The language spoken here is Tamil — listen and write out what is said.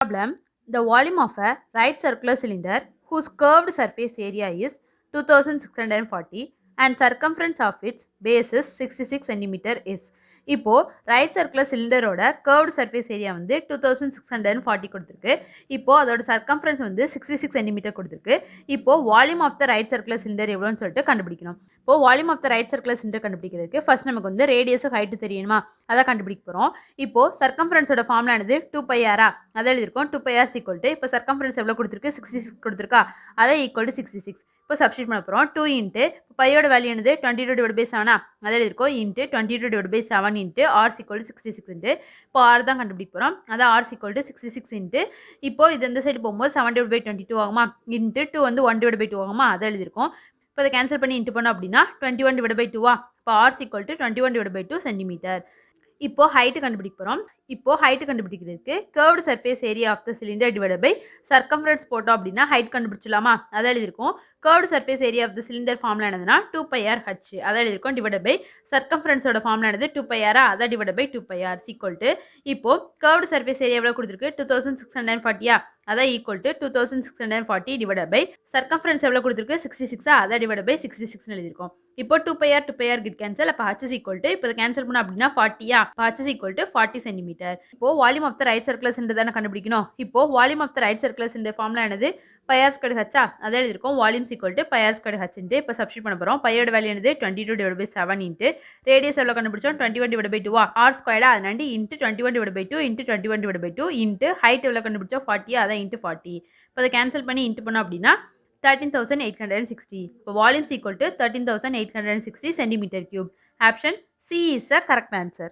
Problem: the volume of a right circular cylinder whose curved surface area is 2640 and circumference of its base is 66 cm is. இப்போ ரைட் சர்க்குலர் சிலிண்டரோட கர்வ்டு சர்ஃபேஸ் ஏரியா வந்து 2640 கொடுத்துருக்கு. இப்போ அதோட சர்க்கம்ஃபரன்ஸ் வந்து 66 சென்டிமீட்டர் கொடுத்துருக்கு. இப்போ volume of the right circular cylinder எவ்வளோன்னு சொல்லிட்டு கண்டுபிடிக்கணும். இப்போ volume of the right circular cylinder கண்டுபிடிக்கிறதுக்கு ஃபர்ஸ்ட் நமக்கு வந்து ரேடியஸும் ஹைட்டு தெரியணுமா, அதை கண்டுபிடிக்க போகிறோம். இப்போ சர்க்கம்ஃபரன்ஸோட ஃபார்முலா என்னது, 2πr. அதை எழுதியிருக்கோம். 2πr ஈக்குவல் இப்போ சர்க்கம்ஃபரன்ஸ் எவ்வளோ கொடுத்துருக்கு, 66 கொடுத்துருக்கா, அதை ஈக்குவல் 66. இப்போ சப்ஸ்டிட் பண்ண போகிறோம். 2 இன்ட்டு பையோட வேல்யூ என்னது 22/7, அதை எழுதியிருக்கோம். Into 22/7 into r equal 66 into இப்போ ஆர் தான் கண்டுபிடிக்க போகிறோம். அதான் ஆர் ஈக்குவல் 66 இன்ட்டு இப்போ இது இந்த சைடு போகும்போது 7/22 ஆகுமா, இன்ட்டு 2 வந்து 1/2 ஆகுமா, அதை எழுதியிருக்கோம். இப்போ அதை கேன்சல் பண்ணி இன்ட்டு பண்ணோம் அப்படின்னா 21/2 இப்போ ஆர் ஈக்குவல் 21/2 சென்டிமீட்டர். இப்போ ஹைட்டு கண்டுபிடிக்க போகிறோம். இப்போ ஹைட்டு கண்டுபிடிக்கிறதுக்கு curved surface area of the cylinder divide by circumference போட்டோம் அப்படின்னா ஹைட் கண்டுபிடிச்சலாமா, அதை எழுதியிருக்கோம். Curved surface area of the cylinder formula என்னதுன்னா 2πrh, அதை எழுதியிருக்கோம். டிவைட் பை சர்க்கம்ஃபரன்ஸோட ஃபார்முலா என்னது 2πr, அதை டிவைட் பை 2πr ஈக்குவல் இப்போ கர்வ்டு சர்ஃபேஸ் ஏரியா எவ்வளோ கொடுத்துருக்கு 2640, அதை ஈக்குவல் 2640 டிவைட் பை சர்க்கம்ஃபரன்ஸ் எவ்வளோ கொடுத்துருக்கு 66, அதை டிவைட் பை 66 எழுதியிருக்கோம். இப்போ 2πr கிட் கேன்சல். அப்போ h ஈக்குவல் இப்போ கேன்சல் பண்ணோம் அப்படின்னா 40, h ஈக்குவல் 40 சென்டிமீட்டர். இப்போ volume of the right circular cylinder தானே கண்டுபிடிக்கணும். இப்போ volume of the right circular cylinder formula என்னது, πr ஸ்கொயர் ஹச்சா, அதை எழுதியிருக்கோம். Volumes equal πr square h into இப்போ சப்ஸ்டிட் பண்ண போகிறோம். பையோட வேல்யூ என்னது 22/7 இன்ட்டு ரேடியஸ் எவ்வளோ கண்டுபிடிச்சோம் 21/2 ஆர் ஸ்கொயர்டா, அதனாண்டி இன்ட்டு 21/2 இன்ட்டு 21/2 இன்ட்டு ஹைட் எவ்வளோ கண்டுபிடிச்சோம் 40, அதான் இன்ட்டு 40. இப்போ அதை கேன்சல் பண்ணி இன்ட்டு பண்ணோம் அப்படின்னா 13,860. இப்போ volumes equal 13,860 cm3. Option C is a correct answer.